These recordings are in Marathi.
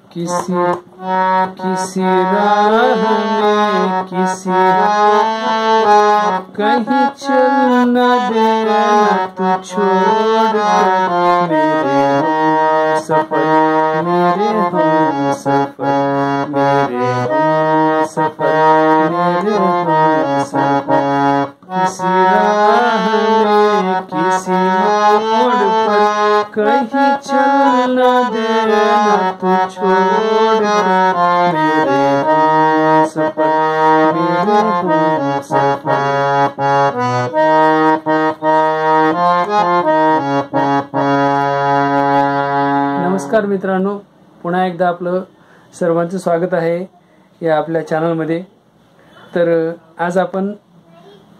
किसी किसी राह में किसी राह कहीं चल न देना तू छोड़ कर मेरे हम सफर मेरे हम सफर मेरे हम सफर मेरे हम सफर किसी राह में किसी मोड़ पर कहीं चल न देना तू छोड़ मेरे हम सफर मेरे हम सफर। नमस्कार मित्रांनो, पुन्हा एकदा आपलं सर्वांचं स्वागत आहे या आपल्या चॅनलमध्ये। तर आज आपण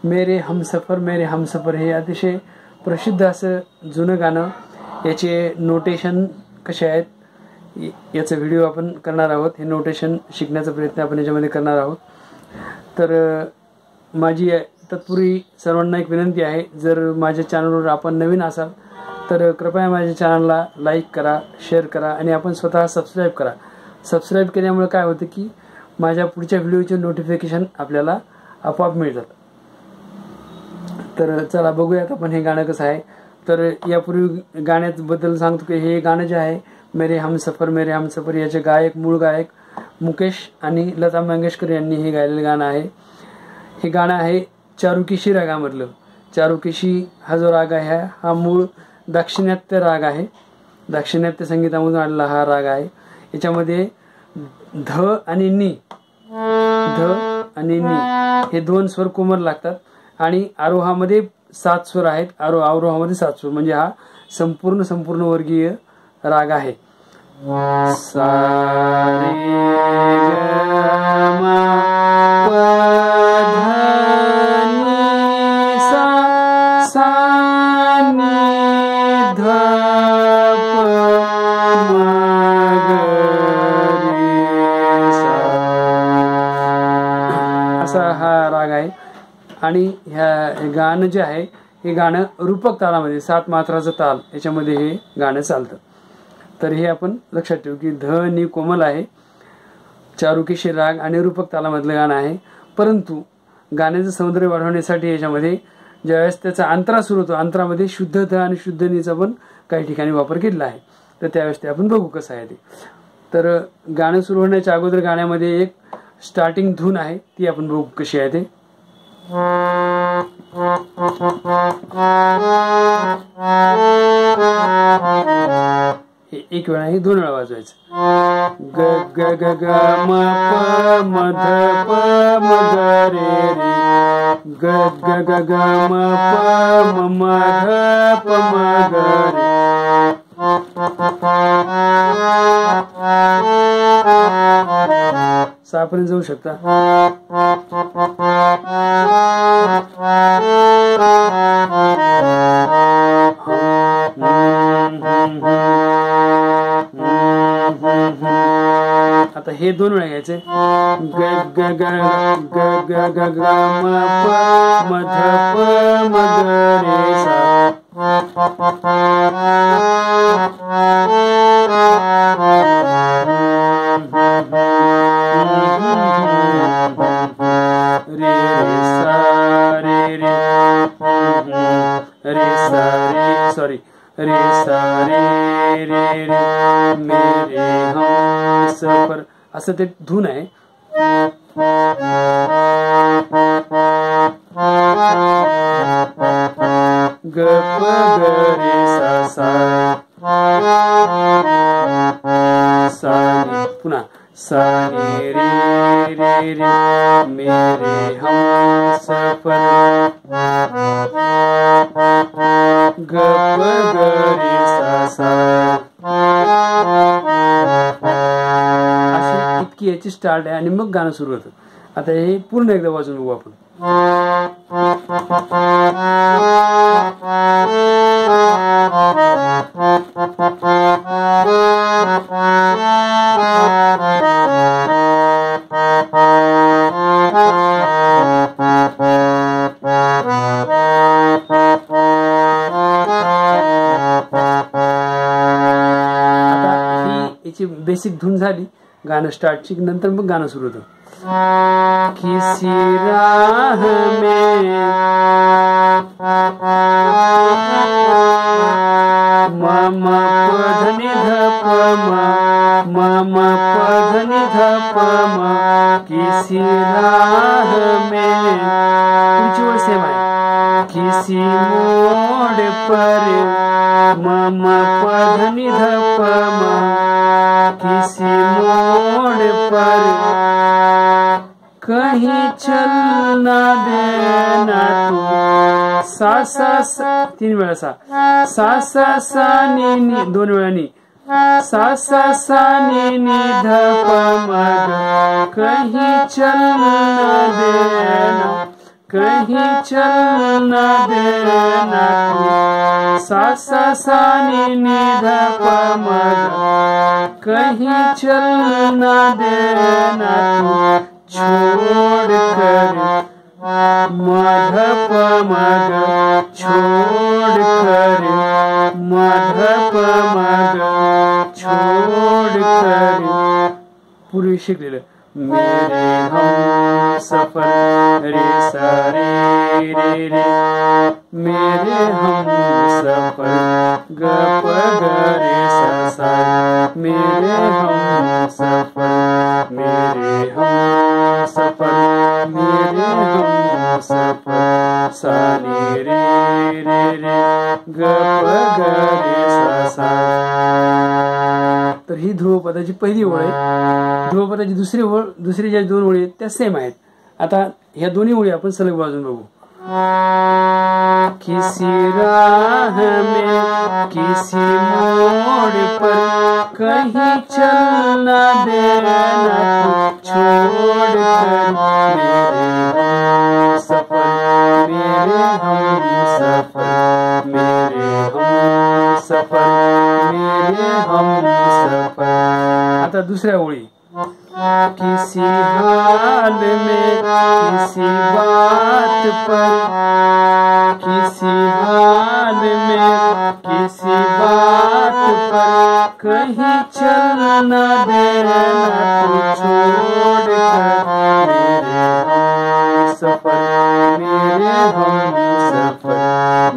मेरे हमसफर हे अतिशय प्रसिद्ध असं जुनं गाणं, याचे नोटेशन कसे आहेत याचा व्हिडिओ आपण करणार आहोत। हे नोटेशन शिकण्याचा प्रयत्न आपण याच्यामध्ये करणार आहोत। तर माझी तत्पूर्वी सर्वांना एक विनंती आहे, जर माझ्या चॅनलवर आपण नवीन असाल तर कृपया माझ्या चॅनलला लाईक करा, शेअर करा आणि आपण स्वतः सबस्क्राईब करा। सबस्क्राईब केल्यामुळे काय होतं की माझ्या पुढच्या व्हिडिओचे नोटिफिकेशन आपल्याला आपोआप मिळतात। तर चला बघूयात आपण हे गाणं कसं आहे। तर यापूर्वी गाण्याबद्दल सांगतो की हे गाणं जे आहे मेरे हमसफर याचे गायक, मूळ गायक मुकेश आणि लता मंगेशकर यांनी हे गायलेलं गाणं आहे। हे गाणं आहे चारुकेशी रागामधलं। चारुकेशी हा जो राग आहे हा मूळ दाक्षिणात्य राग आहे। दाक्षिणात्य संगीतामधून आलेला हा राग आहे। याच्यामध्ये ध आणि नी हे दोन स्वर कोमल लागतात आणि आरोहामध्ये 7 स्वर आहेत। अवरोहामध्ये 7 स्वर, म्हणजे हा संपूर्ण वर्गीय राग आहे। सा रे ग म प ध नि सा सा नि ध प म ग रे सा, असा हा राग आहे। आणि ह्या गाणं जे आहे हे गाणं रूपक तालामध्ये 7 मात्राचा ताल याच्यामध्ये हे गाणं चालतं। तर हे आपण लक्षात ठेवू की ध नि कोमल आहे, चारुकेशी राग आणि रूपक तालामधलं गाणं आहे। परंतु गाण्याचं सौंदर्य वाढवण्यासाठी याच्यामध्ये ज्यावेळेस त्याचा अंतरा सुरू होतो, अंतरामध्ये शुद्ध ध आणि शुद्ध नीचा पण काही ठिकाणी वापर केलेला आहे। तर त्यावेळेस ते आपण बघू कसं आहे ते। तर गाणं सुरू होण्याच्या अगोदर गाण्यामध्ये एक स्टार्टिंग धून आहे, ती आपण बघू कशी आहे ते। एक वेळा हे 2 वेळा वाजवायचं। ग ग ग ग म प म ध प म ग रे रे, ग ग ग ग म प म म ध प म ग रे। सापर्यंत जाऊ शकता। आता हे 2 वेळा घ्यायचे। ग ग ग ग ग ग ग म प म ध प म ग रे सा। रे रे सा रे रे रे सा रे, सॉरी, रे सा रे रे रे मेरे हमसफर, असं ते धून आहे। ग प ग रे सा सा सा रे, पुन्हा सा रे रे रे रे मेरे हमसफर, ग प ग रे सा सा। अशी इतकी याची स्टार्ट आहे आणि मग गाणं सुरू होतं। आता हे पूर्ण एकदा वाजून बघू आपण। याची बेसिक धून झाली गाणं स्टार्टची, नंतर मग गाणं सुरू होतं. किसी राह में म म प ध नि ध प म म प ध नि ध प म किसी राह में. पुढची ओळ सेम आहे. किसी मोड़ पर म म प ध नि ध प म किसी मोड़ पर कहीं चलना देना तू. सा सा सा 3 वेळा सा सा सा सा नि नि 2 वेळा नि सा सा सा नि नि ध प म ग. कहीं चलना देना कहीं चलना देना तू. सा सा सा नि नि ध प म ग. कहीं चलना देना तू. छोड़ कर म ध प म ग. छोड़ कर म ध प म ग. छोड़ कर. पूर्वी शिकलेलं. मेरे हम सफर रे सा रे रे रे. मेरे हम सफर ग प ग रे सा सा. मेरे हम सफर मेरे हम सफर मेरे हम सफर सा रे रे रे रे ग प ग रे सा सा. तर ही ध्रुवपदाची पहिली ओळ आहे. ध्रुवपदाची दुसरी ज्या 2 ओळी आहेत त्या सेम आहेत. आता ह्या दोन्ही ओळी आपण सलग वाजून बघू. किसी राह में किसी मोड़ पर कहीं चलना देना तू. छोड़ कर मेरे हम सफर मेरे हम सफर मेरे हम सफर मेरे हम सफर. आता दुसऱ्या ओळी. किसी हाल में किसी बात पर किसी हाल में किसी बात पर कहीं चलना देना तू. छोड़ कर मेरे हम सफर मेरे हम सफर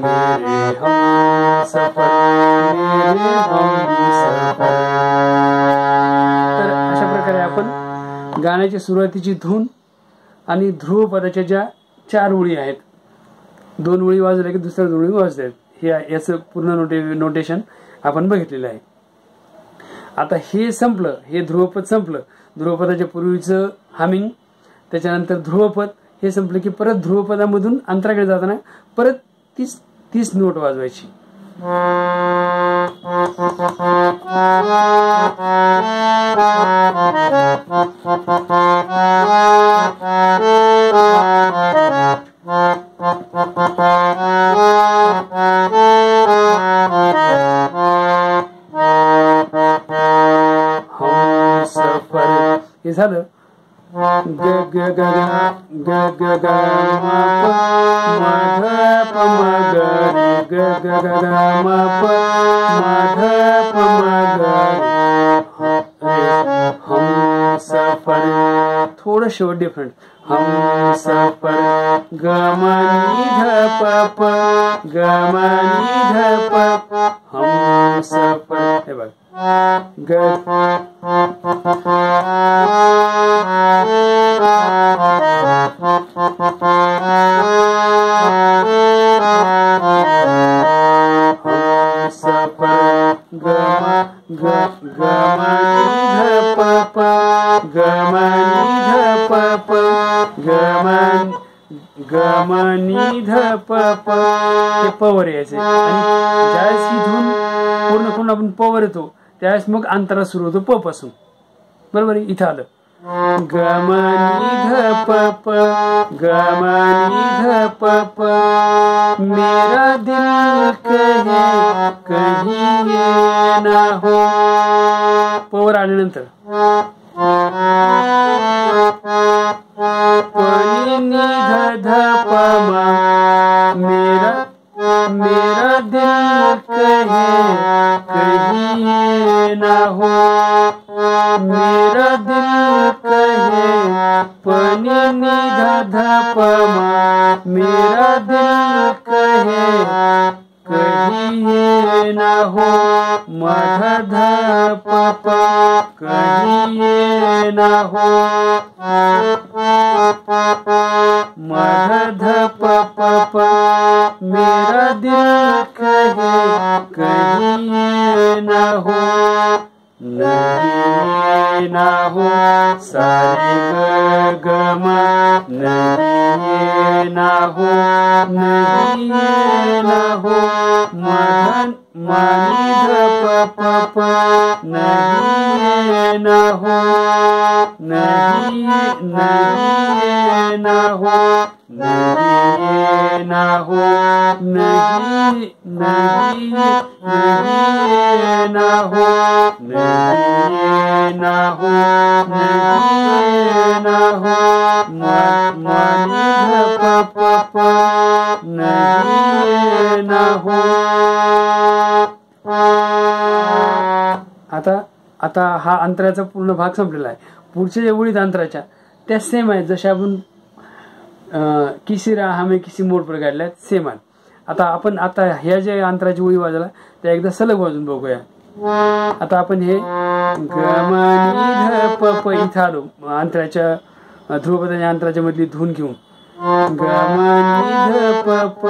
मेरे हम सफर मेरे हम सफर. तर अशा प्रकारे आपण गाण्याची सुरुवातीची धून आणि ध्रुवपदाच्या ज्या 4 ओळी आहेत, 2 ओळी वाजवल्या की दुसऱ्या 2 ओळी वाजतात. हे याचं पूर्ण नोटेशन आपण बघितलेलं आहे. आता हे संपलं, हे ध्रुवपद संपलं. ध्रुवपदाच्या पूर्वीचं हमिंग, त्याच्यानंतर ध्रुवपद हे संपलं की परत ध्रुवपदामधून अंतराकडे जाताना परत 30 नोट वाजवायची. हम सफर हे झालं. ग ग ग ग ग ग म प म ध प म ग रे ग ग ग ग म प म ध प म ग रे. हम सफर थोडं शेवट डिफरंट. हम सफर ग म नि ध प प ग म नि ध प प. हम सफर हे बघ ग सफर ग ग ग म नि ध प प ग म नि ध प प ग म नि ध प प. हे प वर यायचे आणि ज्यावेळेस ही धून पूर्ण करून आपण प वर येतो त्यावेळेस मग अंतरा सुरू होतो प पासून. बरोबर आहे. इथं आलं ग म नि ध प प ग म नि ध प प. मेरा दिल कहे कहीं ये ना हो. प वर आल्यानंतर प नि ध ध प म. मेरा दिल कहे कहीं ना हो, मेरा दिल कहे पनि नि धा धा प मा, मेरा दिल कहे कहीं ना हो, म धा धा प प कहीं ना हो, म धा धा प प प, मेरा दिल कहे कहीं ना हो, नहीं ना हो, सा रे ग ग म, नहीं ना हो, नहीं ना हो, म नि ध प प प, नहीं ना हो, नहीं ना हो, नहीं ना हो, नहीं ना हो, नहीं ना हो, नहीं ना हो, म नि ध प प प, नहीं ना हो। आता हा अंतराचा पूर्ण भाग संपलेला आहे. पुढच्या ज्या ओळीत अंतराच्या त्या सेम आहेत, जशा आपण किसी राह हमें किसी मोड पर काढल्यात सेम आहेत. आता ह्या ज्या अंतराची ओळी वाजवला त्या एकदा सलग वाजून बघूया. आता आपण हे ग म नि ध प प इथं आलो, अंतराच्या ध्रुवपदाच्या अंतराच्या मधली धून घेऊन. ग म नि ध प प,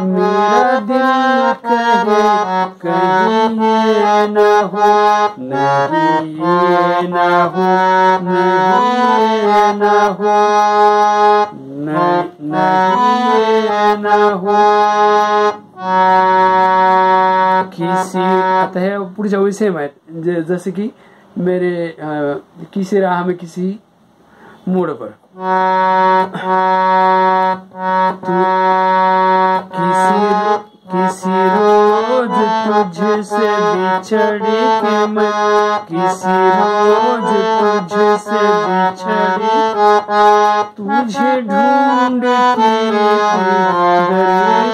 मेरा दिल कहे कहीं ना हो, नहीं ना हो, नहीं ना हो, नहीं ना हो, किसी. आता हे पुढच्या ओळी सेम आहेत, जसे की मेरे किसी राह में किसी मोड़ पर, किसी रोज तुझसे बिछड़े के मैं, किसी रोज तुझसे बिछड़े तुझे ढूंढती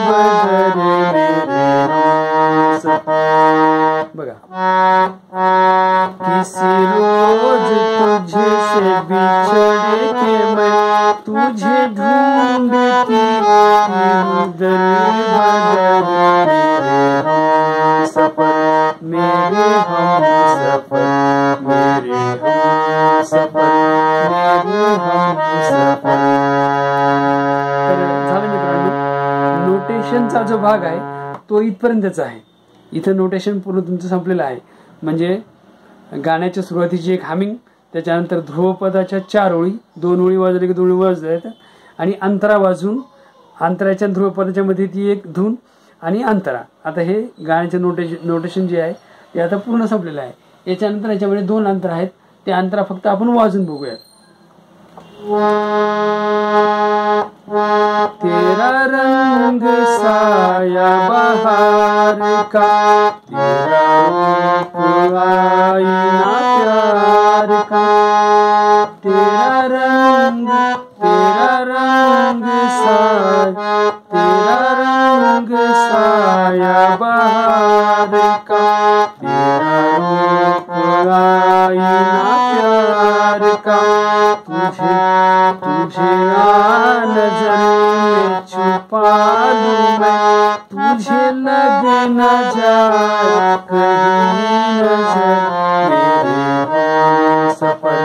बदर मेरे बघा. किसी रोज तुझसे बिछड़े के मैं तुझे ढूंढती सफर मेरे हम सफर, मेरे हम सफर, मेरे हम सफर. तर झालं मित्रांनो, नोटेशनचा जो भाग आहे तो इथपर्यंतचा आहे. इथं नोटेशन पूर्ण तुमचं संपलेलं आहे. म्हणजे गाण्याच्या सुरुवातीची एक हामिंग, त्याच्यानंतर ध्रुवपदाच्या 4 ओळी, 2 ओळी वाजले की 2 ओळी वाजतात, आणि अंतरा वाजून अंतराच्या ध्रुवपदाच्या मध्ये ती एक धून आणि अंतरा. आता हे गाण्याचे नोटेशन जे आहे ते आता पूर्ण संपलेलं आहे. याच्यानंतर याच्यामध्ये 2 अंतर आहेत, ते अंतरा फक्त आपण वाजून बघूयात. तेरा रंग साया बहार का, तेरा रूप आईना प्यार का, तेरा रंग साया, तेरा रंग साया बहार का, तेरा रूप आईना प्यार का, तुझे नजर में छुपा लूं मैं, तुझे लग न जाए कहीं नजर, मेरे हम सफर,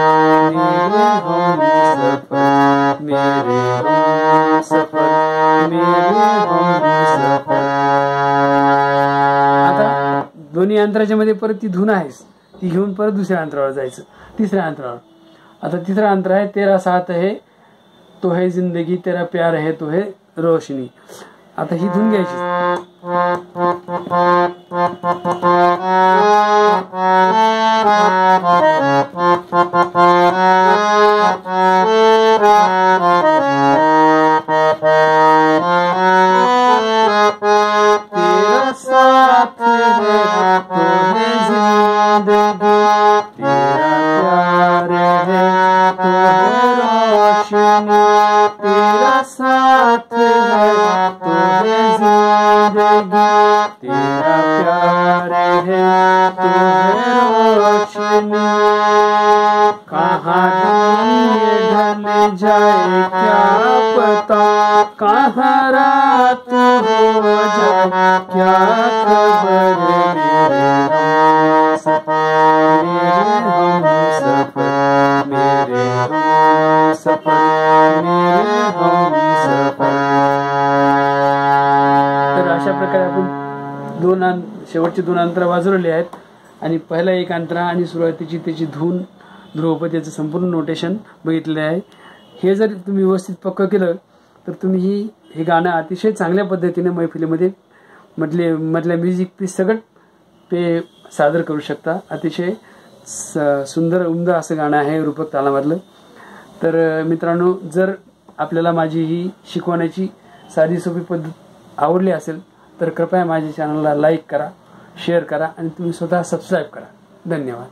मेरे हम सफर, मेरे हम सफर, मेरे हम सफर. आता दोन्ही अंतराच्या मध्ये परत ती धून आहेस, ती घेऊन परत दुसऱ्या अंतरावर जायचं, तिसऱ्या अंतरावर. आता तिसरा अंतर आहे तेरा साथ है तो है जिंदगी, तेरा प्यार है तो है रोशनी. आता ही धून घ्यायची. तेरा साथ है तो है जिंदगी, तेरा प्यार है तो है रोशनी, तेरा साथ है तो है जिंदगी, तेरा प्यार है तू है रोशनी, कहाँ ये ढल जाए क्या पता, कहाँ रात हो जाए क्या खबर। मेरे हमसफर, मेरे हमसफर, मेरे हमसफर। तर अशा प्रकारे आपण शेवटचे 2 अंतरा वाजवलेले आहेत आणि पहिला एक अंतरा आणि सुरुवातीची त्याची धून ध्रुवपद याचं संपूर्ण नोटेशन बघितले आहे. हे जर तुम्ही व्यवस्थित पक्क केलं तर तुम्ही हे गाणं अतिशय चांगल्या पद्धतीने मैफिलीमध्ये मधल्या म्युझिक पीस सगळं ते सादर करू शकता. अतिशय सुंदर उमदा असं गाणं आहे रूपक तालामधलं. तर मित्रांनो, जर आपल्याला माझी ही शिकवण्याची साधी सोपी पद्धत आवडली असेल तर कृपया माझ्या चॅनलला लाईक करा, शेअर करा आणि तुम्ही स्वतः सबस्क्राईब करा. धन्यवाद.